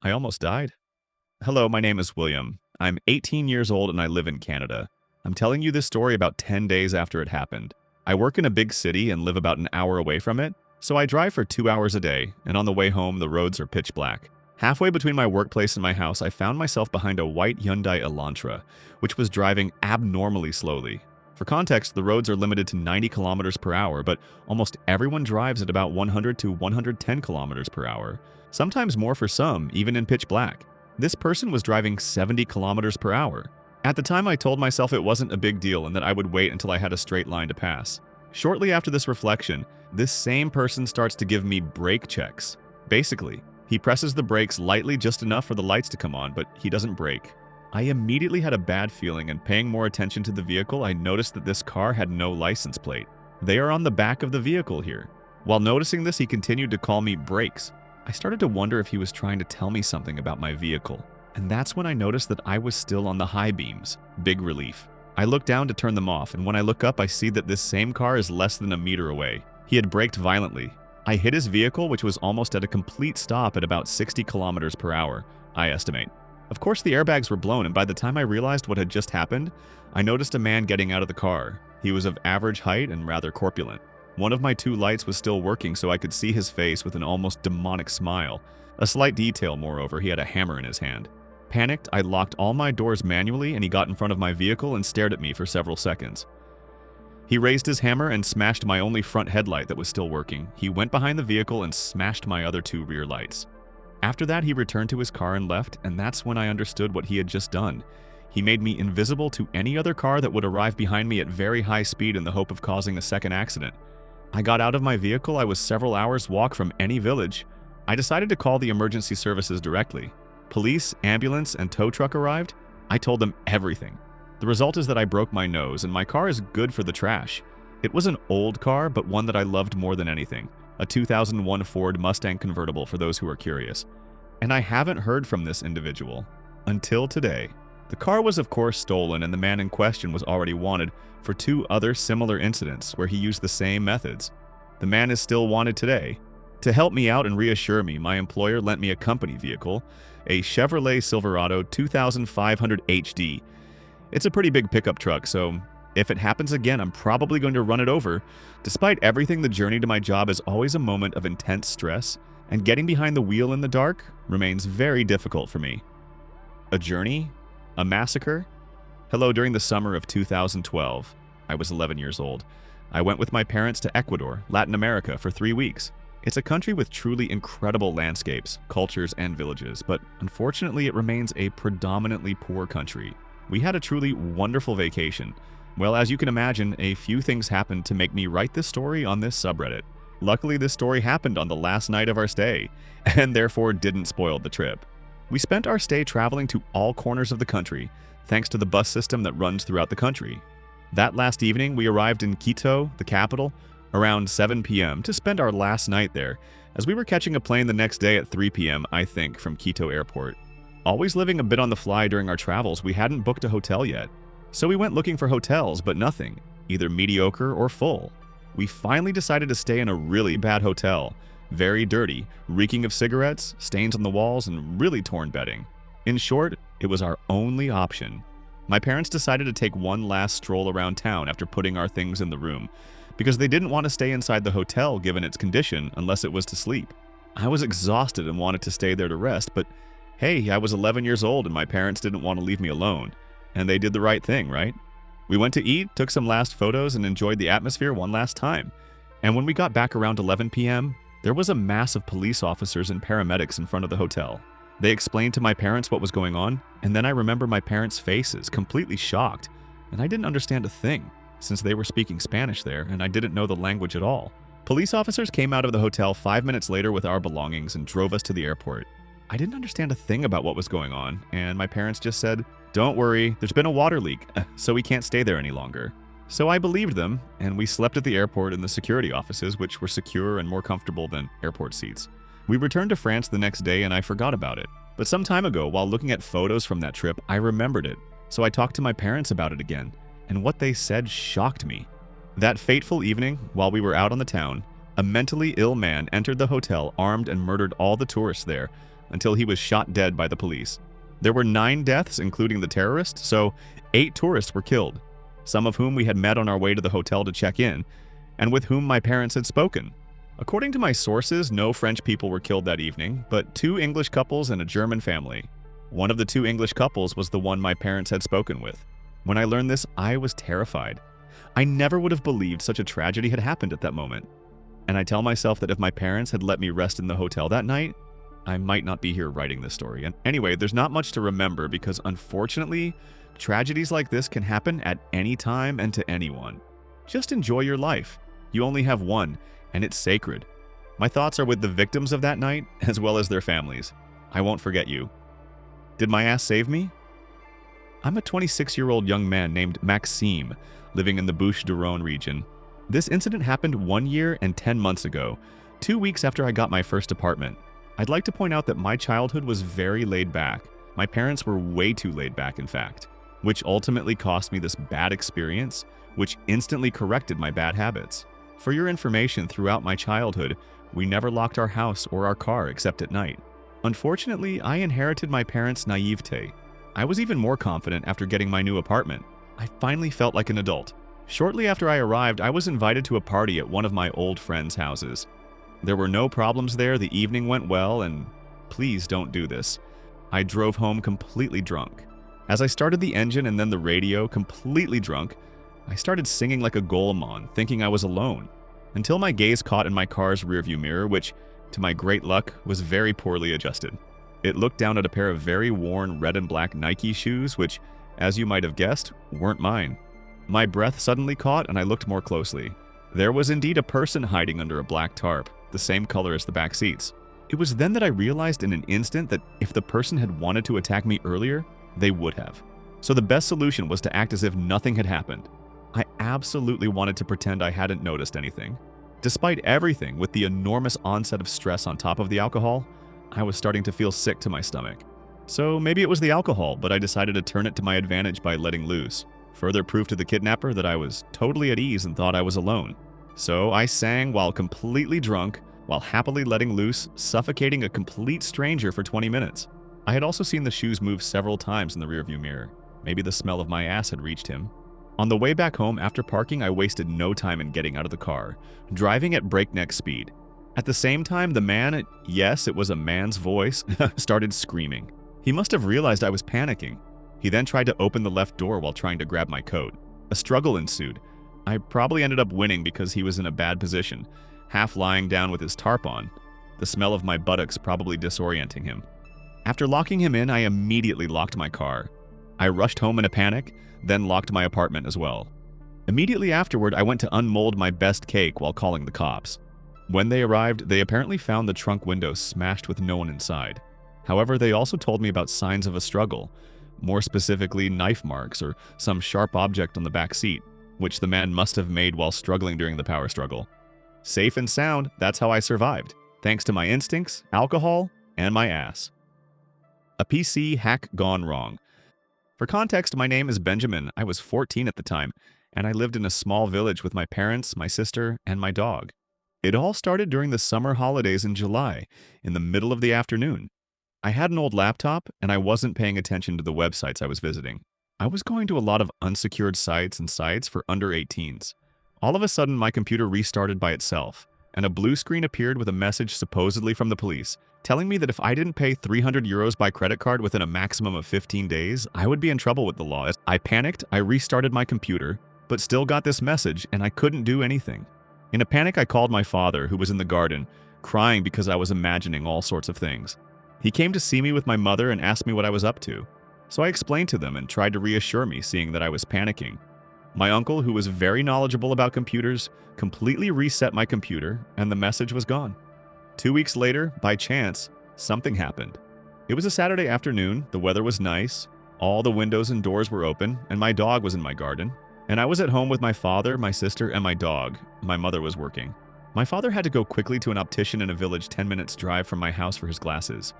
I almost died. Hello, my name is William. I'm 18 years old and I live in Canada. I'm telling you this story about 10 days after it happened. I work in a big city and live about an hour away from it, so I drive for 2 hours a day, and on the way home, the roads are pitch black. Halfway between my workplace and my house, I found myself behind a white Hyundai Elantra, which was driving abnormally slowly. For context, the roads are limited to 90 kilometers per hour, but almost everyone drives at about 100 to 110 kilometers per hour. Sometimes more for some, even in pitch black. This person was driving 70 kilometers per hour. At the time, I told myself it wasn't a big deal and that I would wait until I had a straight line to pass. Shortly after this reflection, this same person starts to give me brake checks. Basically, he presses the brakes lightly just enough for the lights to come on, but he doesn't brake. I immediately had a bad feeling, and paying more attention to the vehicle, I noticed that this car had no license plate. They are on the back of the vehicle here. While noticing this, he continued to call me brakes. I started to wonder if he was trying to tell me something about my vehicle. And that's when I noticed that I was still on the high beams. Big relief. I look down to turn them off, and when I look up, I see that this same car is less than a meter away. He had braked violently. I hit his vehicle, which was almost at a complete stop at about 60 kilometers per hour, I estimate. Of course, the airbags were blown, and by the time I realized what had just happened, I noticed a man getting out of the car. He was of average height and rather corpulent. One of my two lights was still working, so I could see his face with an almost demonic smile. A slight detail, moreover, he had a hammer in his hand. Panicked, I locked all my doors manually, and he got in front of my vehicle and stared at me for several seconds. He raised his hammer and smashed my only front headlight that was still working. He went behind the vehicle and smashed my other two rear lights. After that, he returned to his car and left, and that's when I understood what he had just done. He made me invisible to any other car that would arrive behind me at very high speed in the hope of causing a second accident. I got out of my vehicle. I was several hours' walk from any village. I decided to call the emergency services directly. Police, ambulance, and tow truck arrived. I told them everything. The result is that I broke my nose, and my car is good for the trash. It was an old car, but one that I loved more than anything. A 2001 Ford Mustang convertible, for those who are curious. And I haven't heard from this individual until today. The car was of course stolen, and the man in question was already wanted for two other similar incidents where he used the same methods. The man is still wanted today. To help me out and reassure me, my employer lent me a company vehicle, a Chevrolet Silverado 2500 HD. It's a pretty big pickup truck, so if it happens again, I'm probably going to run it over. Despite everything, the journey to my job is always a moment of intense stress, and getting behind the wheel in the dark remains very difficult for me. A journey? A massacre? Hello, during the summer of 2012, I was 11 years old. I went with my parents to Ecuador, Latin America, for 3 weeks. It's a country with truly incredible landscapes, cultures, and villages, but unfortunately it remains a predominantly poor country. We had a truly wonderful vacation. Well, as you can imagine, a few things happened to make me write this story on this subreddit. Luckily, this story happened on the last night of our stay, and therefore didn't spoil the trip. We spent our stay traveling to all corners of the country, thanks to the bus system that runs throughout the country. That last evening, we arrived in Quito, the capital, around 7 p.m. to spend our last night there, as we were catching a plane the next day at 3 p.m., I think, from Quito Airport. Always living a bit on the fly during our travels, we hadn't booked a hotel yet. So we went looking for hotels, but nothing, either mediocre or full. We finally decided to stay in a really bad hotel, very dirty, reeking of cigarettes, stains on the walls, and really torn bedding. In short, it was our only option. My parents decided to take one last stroll around town after putting our things in the room, because they didn't want to stay inside the hotel given its condition unless it was to sleep. I was exhausted and wanted to stay there to rest, but hey, I was 11 years old and my parents didn't want to leave me alone. And they did the right thing, right? We went to eat, took some last photos, and enjoyed the atmosphere one last time. And when we got back around 11 p.m., there was a mass of police officers and paramedics in front of the hotel. They explained to my parents what was going on, and then I remember my parents' faces, completely shocked, and I didn't understand a thing, since they were speaking Spanish there, and I didn't know the language at all. Police officers came out of the hotel 5 minutes later with our belongings and drove us to the airport. I didn't understand a thing about what was going on, and my parents just said, "Don't worry, there's been a water leak, so we can't stay there any longer." So I believed them, and we slept at the airport in the security offices, which were secure and more comfortable than airport seats. We returned to France the next day, and I forgot about it. But some time ago, while looking at photos from that trip, I remembered it. So I talked to my parents about it again, and what they said shocked me. That fateful evening, while we were out on the town, a mentally ill man entered the hotel armed and murdered all the tourists there, until he was shot dead by the police. There were 9 deaths, including the terrorist, so 8 tourists were killed, some of whom we had met on our way to the hotel to check in, and with whom my parents had spoken. According to my sources, no French people were killed that evening, but 2 English couples and a German family. One of the 2 English couples was the one my parents had spoken with. When I learned this, I was terrified. I never would have believed such a tragedy had happened at that moment. And I tell myself that if my parents had let me rest in the hotel that night, I might not be here writing this story. And anyway, there's not much to remember because unfortunately, tragedies like this can happen at any time and to anyone. Just enjoy your life. You only have one, and it's sacred. My thoughts are with the victims of that night, as well as their families. I won't forget you. Did my ass save me? I'm a 26-year-old young man named Maxime, living in the Bouches-du-Rhône region. This incident happened 1 year and 10 months ago, 2 weeks after I got my first apartment. I'd like to point out that my childhood was very laid back. My parents were way too laid back, in fact, which ultimately cost me this bad experience, which instantly corrected my bad habits. For your information, throughout my childhood, we never locked our house or our car except at night. Unfortunately, I inherited my parents' naivete. I was even more confident after getting my new apartment. I finally felt like an adult. Shortly after I arrived, I was invited to a party at one of my old friends' houses. There were no problems there, the evening went well, and please don't do this. I drove home completely drunk. As I started the engine and then the radio, completely drunk, I started singing like a golemon, thinking I was alone, until my gaze caught in my car's rearview mirror, which, to my great luck, was very poorly adjusted. It looked down at a pair of very worn red and black Nike shoes, which, as you might have guessed, weren't mine. My breath suddenly caught and I looked more closely. There was indeed a person hiding under a black tarp, the same color as the back seats. It was then that I realized in an instant that if the person had wanted to attack me earlier, they would have. So the best solution was to act as if nothing had happened. I absolutely wanted to pretend I hadn't noticed anything. Despite everything, with the enormous onset of stress on top of the alcohol, I was starting to feel sick to my stomach. So maybe it was the alcohol, but I decided to turn it to my advantage by letting loose. Further proof to the kidnapper that I was totally at ease and thought I was alone. So I sang while completely drunk, while happily letting loose, suffocating a complete stranger for 20 minutes. I had also seen the shoes move several times in the rearview mirror. Maybe the smell of my ass had reached him. On the way back home after parking, I wasted no time in getting out of the car, driving at breakneck speed. At the same time, the man, yes, it was a man's voice, started screaming. He must have realized I was panicking. He then tried to open the left door while trying to grab my coat. A struggle ensued. I probably ended up winning because he was in a bad position, half lying down with his tarp on, the smell of my buttocks probably disorienting him. After locking him in, I immediately locked my car. I rushed home in a panic, then locked my apartment as well. Immediately afterward, I went to unmold my best cake while calling the cops. When they arrived, they apparently found the trunk window smashed with no one inside. However, they also told me about signs of a struggle, more specifically knife marks or some sharp object on the back seat, which the man must have made while struggling during the power struggle. Safe and sound, that's how I survived, thanks to my instincts, alcohol, and my ass. A PC hack gone wrong. For context, my name is Benjamin. I was 14 at the time, and I lived in a small village with my parents, my sister, and my dog. It all started during the summer holidays in July, in the middle of the afternoon. I had an old laptop, and I wasn't paying attention to the websites I was visiting. I was going to a lot of unsecured sites and sites for under 18s. All of a sudden, my computer restarted by itself, and a blue screen appeared with a message supposedly from the police, telling me that if I didn't pay 300 euros by credit card within a maximum of 15 days, I would be in trouble with the law. As I panicked, I restarted my computer, but still got this message, and I couldn't do anything. In a panic, I called my father, who was in the garden, crying because I was imagining all sorts of things. He came to see me with my mother and asked me what I was up to. So I explained to them and tried to reassure me, seeing that I was panicking. My uncle, who was very knowledgeable about computers, completely reset my computer, and the message was gone. 2 weeks later, by chance, something happened. It was a Saturday afternoon, the weather was nice, all the windows and doors were open, and my dog was in my garden. And I was at home with my father, my sister, and my dog. My mother was working. My father had to go quickly to an optician in a village 10 minutes drive from my house for his glasses.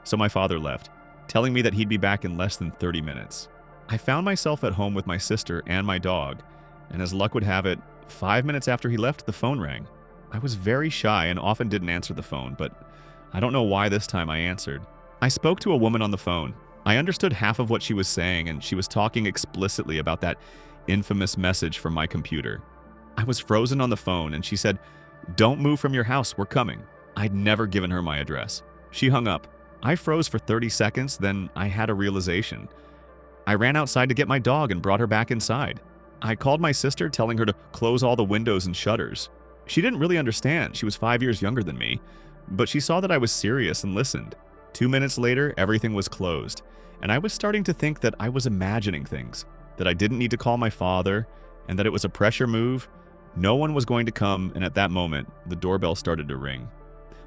So my father left, telling me that he'd be back in less than 30 minutes. I found myself at home with my sister and my dog, and as luck would have it, 5 minutes after he left, the phone rang. I was very shy and often didn't answer the phone, but I don't know why this time I answered. I spoke to a woman on the phone. I understood half of what she was saying, and she was talking explicitly about that infamous message from my computer. I was frozen on the phone, and she said, "Don't move from your house, we're coming." I'd never given her my address. She hung up. I froze for 30 seconds, then I had a realization. I ran outside to get my dog and brought her back inside. I called my sister, telling her to close all the windows and shutters. She didn't really understand. She was 5 years younger than me, but she saw that I was serious and listened. 2 minutes later, everything was closed, and I was starting to think that I was imagining things, that I didn't need to call my father, and that it was a pressure move. No one was going to come, and at that moment, the doorbell started to ring.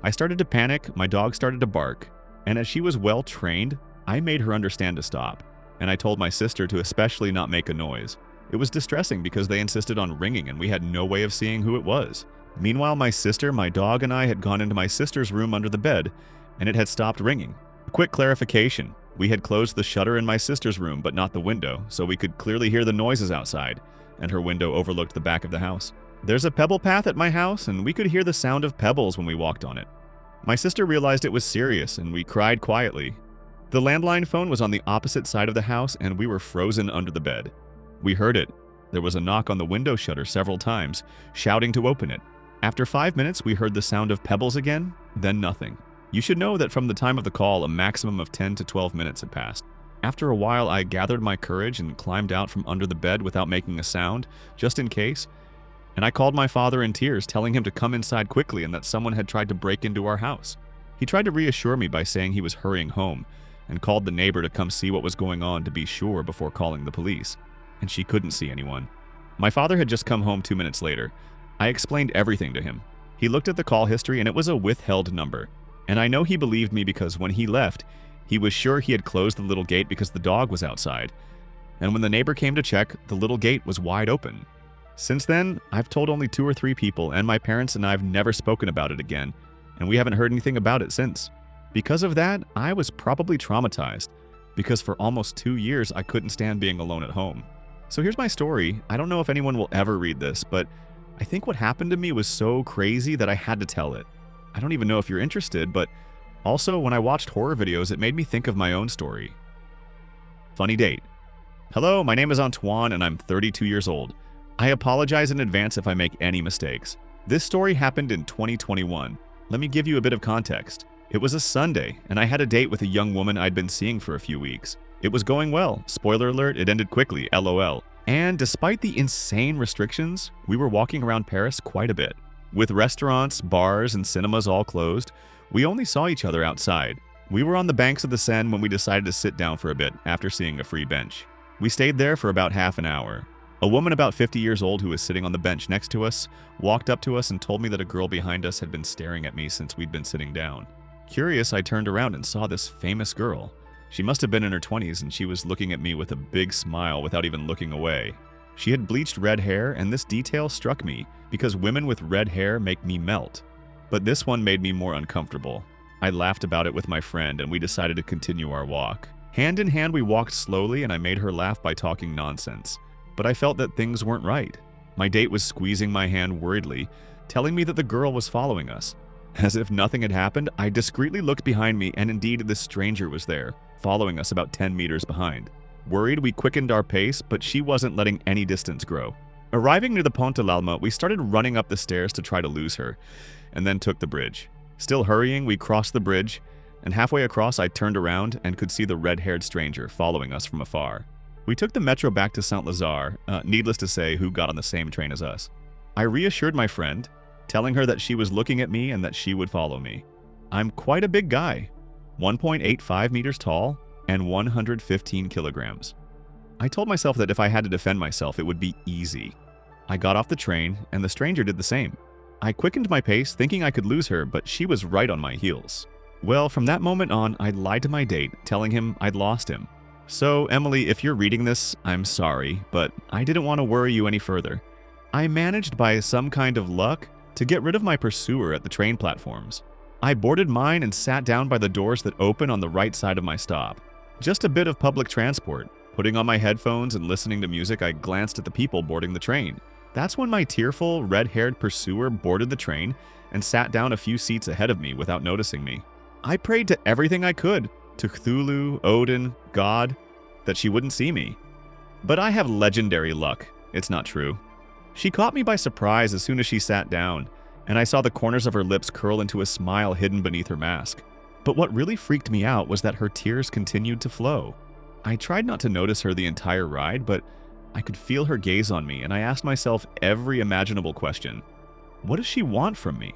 I started to panic, my dog started to bark, and as she was well trained, I made her understand to stop, and I told my sister to especially not make a noise. It was distressing because they insisted on ringing and we had no way of seeing who it was. Meanwhile, my sister, my dog, and I had gone into my sister's room under the bed, and it had stopped ringing. A quick clarification. We had closed the shutter in my sister's room, but not the window, so we could clearly hear the noises outside, and her window overlooked the back of the house. There's a pebble path at my house, and we could hear the sound of pebbles when we walked on it. My sister realized it was serious, and we cried quietly. The landline phone was on the opposite side of the house, and we were frozen under the bed. We heard it. There was a knock on the window shutter several times, shouting to open it. After 5 minutes, we heard the sound of pebbles again, then nothing. You should know that from the time of the call, a maximum of 10 to 12 minutes had passed. After a while, I gathered my courage and climbed out from under the bed without making a sound, just in case, and I called my father in tears, telling him to come inside quickly and that someone had tried to break into our house. He tried to reassure me by saying he was hurrying home, and called the neighbor to come see what was going on to be sure before calling the police. And she couldn't see anyone. My father had just come home 2 minutes later. I explained everything to him. He looked at the call history and it was a withheld number. And I know he believed me because when he left, he was sure he had closed the little gate because the dog was outside. And when the neighbor came to check, the little gate was wide open. Since then, I've told only 2 or 3 people, and my parents and I have never spoken about it again, and we haven't heard anything about it since. Because of that, I was probably traumatized, because for almost 2 years I couldn't stand being alone at home. So here's my story. I don't know if anyone will ever read this, but I think what happened to me was so crazy that I had to tell it. I don't even know if you're interested, but also when I watched horror videos, it made me think of my own story. Funny date. Hello, my name is Antoine and I'm 32 years old. I apologize in advance if I make any mistakes. This story happened in 2021. Let me give you a bit of context. It was a Sunday, and I had a date with a young woman I'd been seeing for a few weeks. It was going well. Spoiler alert, it ended quickly, LOL. And despite the insane restrictions, we were walking around Paris quite a bit. With restaurants, bars, and cinemas all closed, we only saw each other outside. We were on the banks of the Seine when we decided to sit down for a bit after seeing a free bench. We stayed there for about half an hour. A woman about 50 years old who was sitting on the bench next to us walked up to us and told me that a girl behind us had been staring at me since we'd been sitting down. Curious, I turned around and saw this famous girl. She must have been in her 20s and she was looking at me with a big smile without even looking away. She had bleached red hair, and this detail struck me because women with red hair make me melt. But this one made me more uncomfortable. I laughed about it with my friend and we decided to continue our walk. Hand in hand, we walked slowly and I made her laugh by talking nonsense. But I felt that things weren't right. My date was squeezing my hand worriedly, telling me that the girl was following us. As if nothing had happened, I discreetly looked behind me and indeed this stranger was there, following us about 10 meters behind. Worried, we quickened our pace, but she wasn't letting any distance grow. Arriving near the Pont de l'Alma, we started running up the stairs to try to lose her, and then took the bridge. Still hurrying, we crossed the bridge, and halfway across I turned around and could see the red-haired stranger following us from afar. We took the metro back to Saint-Lazare, needless to say who got on the same train as us. I reassured my friend, telling her that she was looking at me and that she would follow me. I'm quite a big guy, 1.85 meters tall and 115 kilograms. I told myself that if I had to defend myself, it would be easy. I got off the train and the stranger did the same. I quickened my pace, thinking I could lose her, but she was right on my heels. Well, from that moment on, I lied to my date, telling him I'd lost him. So, Emily, if you're reading this, I'm sorry, but I didn't want to worry you any further. I managed by some kind of luck to get rid of my pursuer at the train platforms. I boarded mine and sat down by the doors that open on the right side of my stop. Just a bit of public transport. Putting on my headphones and listening to music, I glanced at the people boarding the train. That's when my tearful, red-haired pursuer boarded the train and sat down a few seats ahead of me without noticing me. I prayed to everything I could, to Cthulhu, Odin, God, that she wouldn't see me. But I have legendary luck. It's not true. She caught me by surprise as soon as she sat down, and I saw the corners of her lips curl into a smile hidden beneath her mask. But what really freaked me out was that her tears continued to flow. I tried not to notice her the entire ride, but I could feel her gaze on me, and I asked myself every imaginable question. What does she want from me?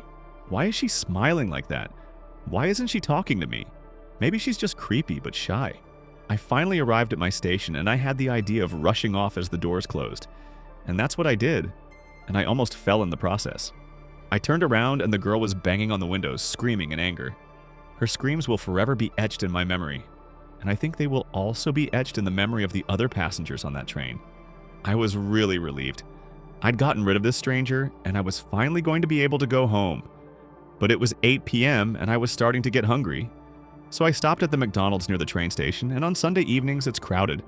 Why is she smiling like that? Why isn't she talking to me? Maybe she's just creepy but shy. I finally arrived at my station, and I had the idea of rushing off as the doors closed. And that's what I did, and I almost fell in the process. I turned around, and the girl was banging on the windows, screaming in anger. Her screams will forever be etched in my memory, and I think they will also be etched in the memory of the other passengers on that train. I was really relieved. I'd gotten rid of this stranger, and I was finally going to be able to go home. But it was 8 p.m., and I was starting to get hungry. So I stopped at the McDonald's near the train station, and on Sunday evenings it's crowded,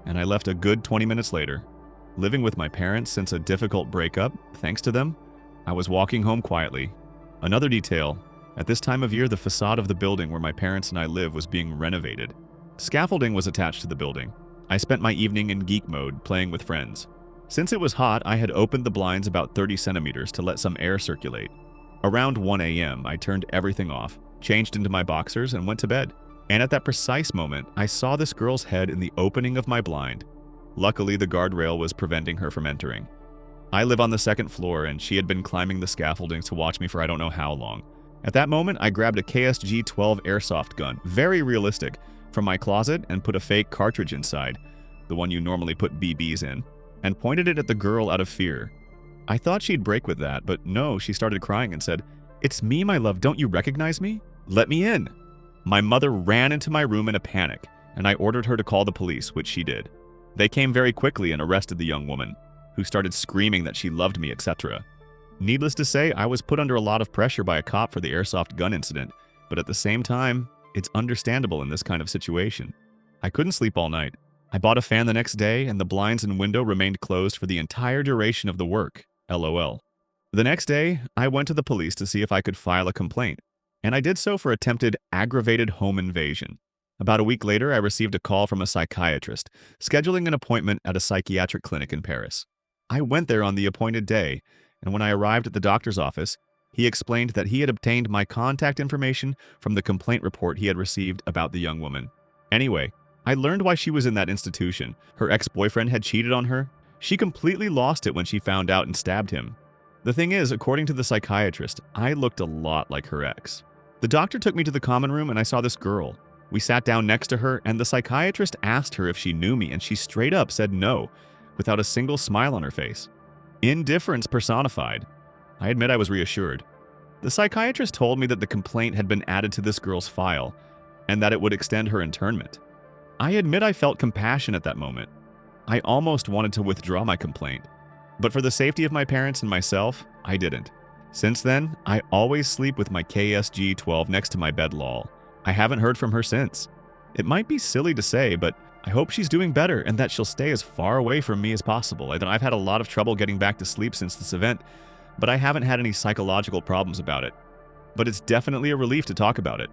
and I left a good 20 minutes later. Living with my parents since a difficult breakup, thanks to them, I was walking home quietly. Another detail, at this time of year the facade of the building where my parents and I live was being renovated. Scaffolding was attached to the building. I spent my evening in geek mode, playing with friends. Since it was hot, I had opened the blinds about 30 centimeters to let some air circulate. Around 1 a.m., I turned everything off, changed into my boxers, and went to bed. And at that precise moment, I saw this girl's head in the opening of my blind. Luckily, the guardrail was preventing her from entering. I live on the second floor, and she had been climbing the scaffolding to watch me for I don't know how long. At that moment, I grabbed a KSG-12 airsoft gun, very realistic, from my closet and put a fake cartridge inside, the one you normally put BBs in, and pointed it at the girl out of fear. I thought she'd break with that, but no, she started crying and said, "It's me, my love, don't you recognize me? Let me in." My mother ran into my room in a panic, and I ordered her to call the police, which she did. They came very quickly and arrested the young woman, who started screaming that she loved me, etc. Needless to say, I was put under a lot of pressure by a cop for the airsoft gun incident, but at the same time, it's understandable in this kind of situation. I couldn't sleep all night. I bought a fan the next day, and the blinds and window remained closed for the entire duration of the work. LOL. The next day, I went to the police to see if I could file a complaint, and I did so for attempted aggravated home invasion. About a week later, I received a call from a psychiatrist, scheduling an appointment at a psychiatric clinic in Paris. I went there on the appointed day, and when I arrived at the doctor's office, he explained that he had obtained my contact information from the complaint report he had received about the young woman. Anyway, I learned why she was in that institution. Her ex-boyfriend had cheated on her. She completely lost it when she found out and stabbed him. The thing is, according to the psychiatrist, I looked a lot like her ex. The doctor took me to the common room and I saw this girl. We sat down next to her and the psychiatrist asked her if she knew me and she straight up said no, without a single smile on her face. Indifference personified. I admit I was reassured. The psychiatrist told me that the complaint had been added to this girl's file and that it would extend her internment. I admit I felt compassion at that moment. I almost wanted to withdraw my complaint, but for the safety of my parents and myself, I didn't. Since then, I always sleep with my KSG-12 next to my bed lol. I haven't heard from her since. It might be silly to say, but I hope she's doing better and that she'll stay as far away from me as possible. I've had a lot of trouble getting back to sleep since this event, but I haven't had any psychological problems about it. But it's definitely a relief to talk about it.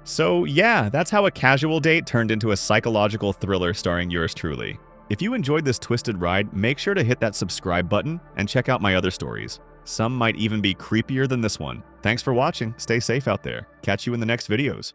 So yeah, that's how a casual date turned into a psychological thriller starring yours truly. If you enjoyed this twisted ride, make sure to hit that subscribe button and check out my other stories. Some might even be creepier than this one. Thanks for watching. Stay safe out there. Catch you in the next videos.